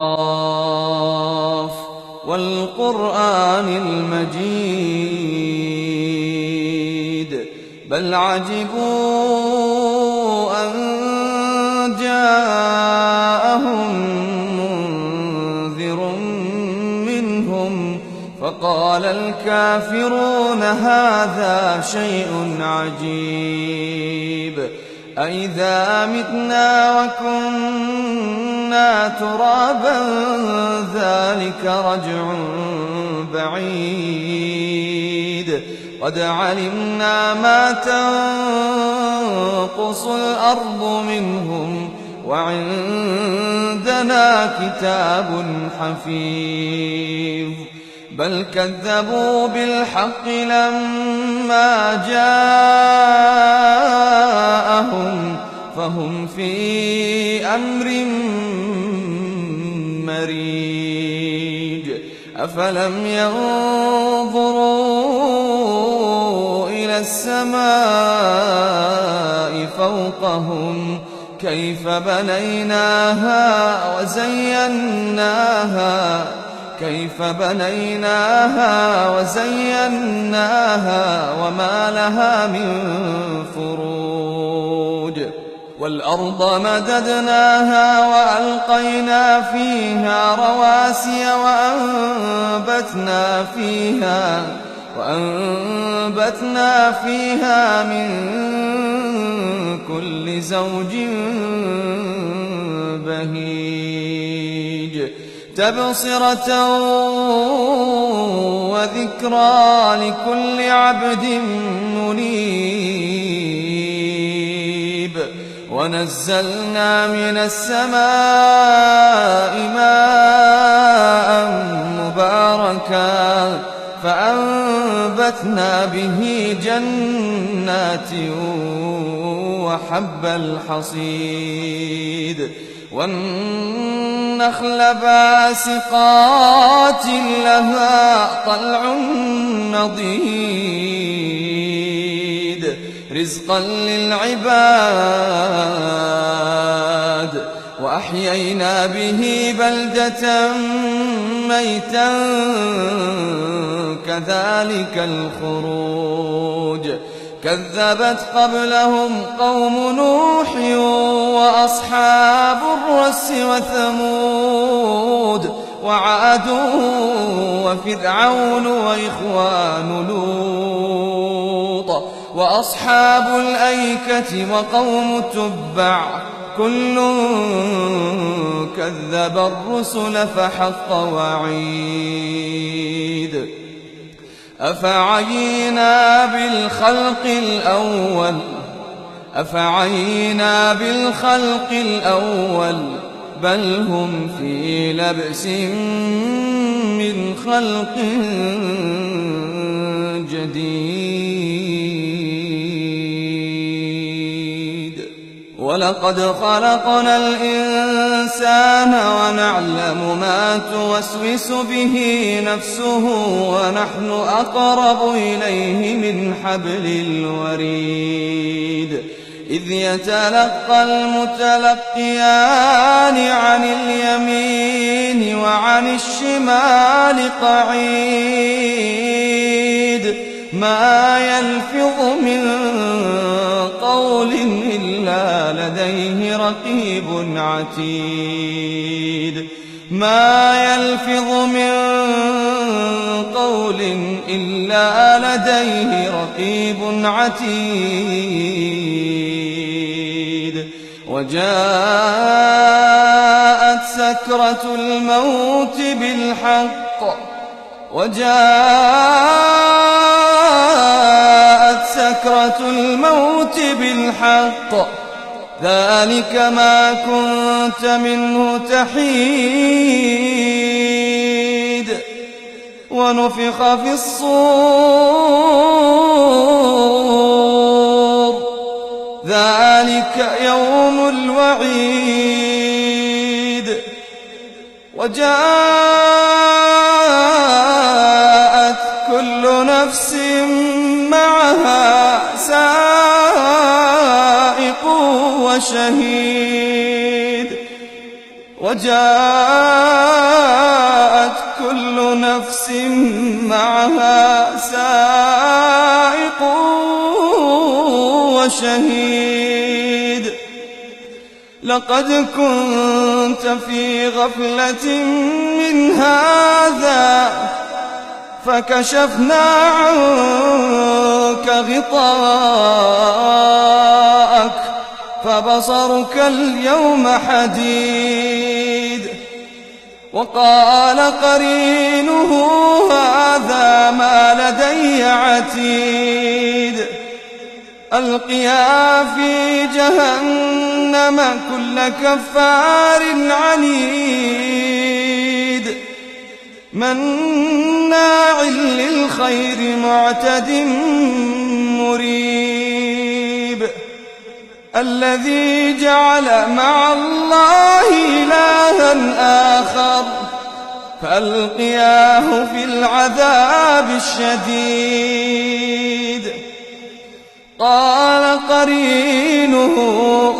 قاف والقرآن المجيد بل عجبوا أن جاءهم منذر منهم فقال الكافرون هذا شيء عجيب أإذا متنا وكنا ترابا ذلك رجع بعيد قد علمنا ما تنقص الأرض منهم وعندنا كتاب حفيظ بل كذبوا بالحق لما جاءهم فهم في أمر مريج أفلم ينظروا إلى السماء فوقهم كيف بنيناها وزيناها وما لها من فروج والأرض مددناها وألقينا فيها رواسي وأنبتنا فيها من كل زوج بهيج تبصرة وذكرى لكل عبد منيب ونزلنا من السماء ماء مباركا فأنبتنا به جنات وحب الحصيد والنخل باسقات لها طلع نضيد رزقا للعباد وأحيينا به بلدة ميتا كذلك الخروج كذبت قبلهم قوم نوح وأصحاب الرس وثمود وعاد وفرعون وإخوان لوط وأصحاب الأيكة وقوم تبع كل كذب الرسل فحق وعيد أفعينا بالخلق الأول بل هم في لبس من خلق جديد ولقد خلقنا الإنسان ونعلم ما توسوس به نفسه ونحن أقرب إليه من حبل الوريد إذ يتلقى المتلقيان عن اليمين وعن الشمال قعيد ما يلفظ من قول إلا لديه رقيب عتيد ما يلفظ من قول إلا لديه رقيب عتيد وجاءت سكرة الموت بالحق ذلك ما كنت منه تحيد ونفخ في الصور ذلك يوم الوعيد وجاءت كل نفس معها سائق وشهيد وجاءت شهيد لقد كنت في غفلة من هذا فكشفنا عنك غطاءك فبصرك اليوم حديد وقال قرينه هذا ما لدي عتيد ألقيا في جهنم كل كفار عنيد مناع للخير معتد مريب الذي جعل مع الله إلها آخر فألقياه في العذاب الشديد قال قرينه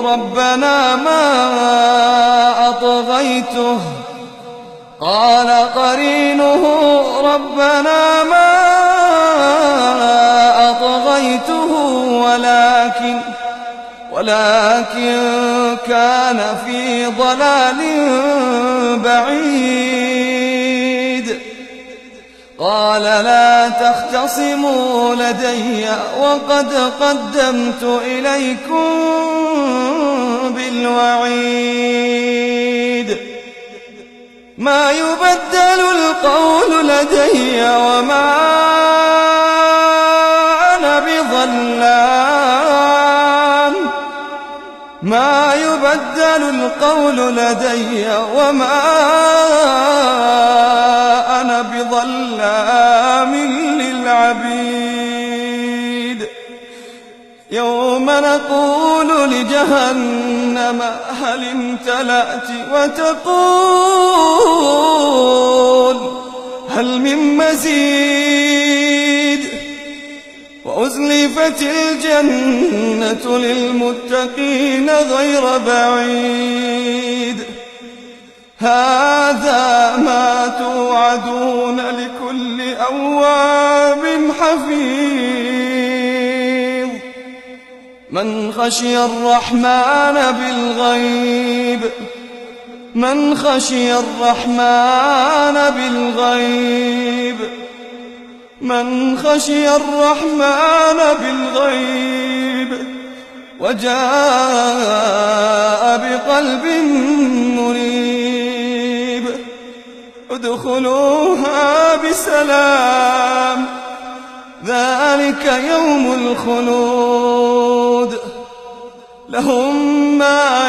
ربنا ما أطغيته ولكن كان في ضلال بعيد قال لا تختصموا لدي وقد قدمت إليكم بالوعيد ما يبدل القول لدي وما أنا بظلام للعبيد يوم نقول لجهنم هل امتلأت وتقول هل من مزيد وأزلفت الجنة للمتقين غير بعيد هذا ما توعدون لكل أواب حفيظ من خشي الرحمن بالغيب وجاء بقلب منيب ادخلوها بسلام ذلك يوم الخلود لهم ما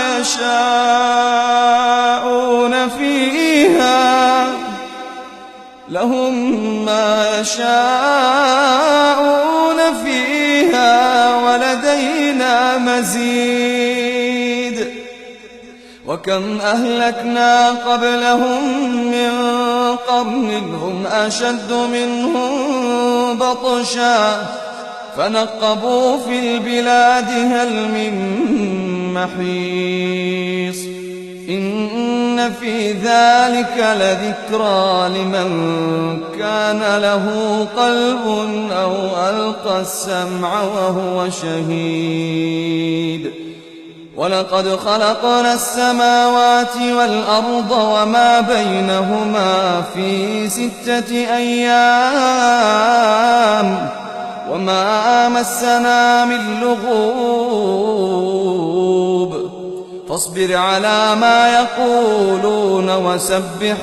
يشاءون فيها ولدينا مزيد وكم أهلكنا قبلهم من قرن هم أشد منهم بطشا فنقبوا في البلاد هل من محيص إن في ذلك لذكرى لمن كان له قلب أو ألقى السمع وهو شهيد ولقد خلقنا السماوات والأرض وما بينهما في 6 أيام وما مسنا من لغوب فاصبر على ما يقولون وسبح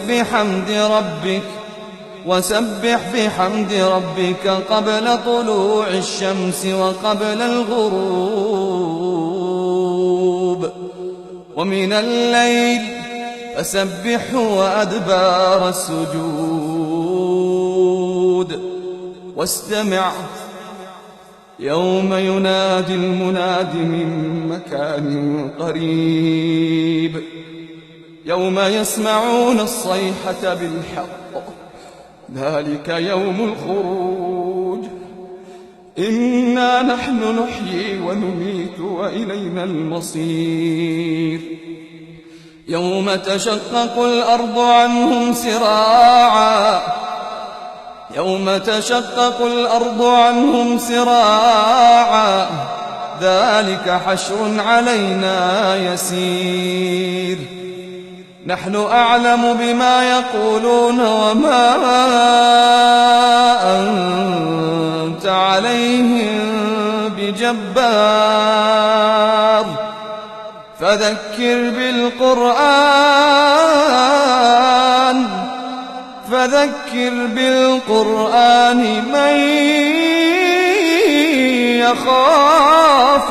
بحمد ربك قبل طلوع الشمس وقبل الغروب ومن الليل فسبحه وأدبار السجود واستمع يوم ينادي المناد من مكان قريب يوم يسمعون الصيحة بالحق ذلك يوم الخروج إنا نحن نحيي ونميت وإلينا المصير يوم تشقق الأرض عنهم سراعا ذلك حشر علينا يسير نحن أعلم بما يقولون وما أنت عليهم بجبار فذكر بالقرآن من يخاف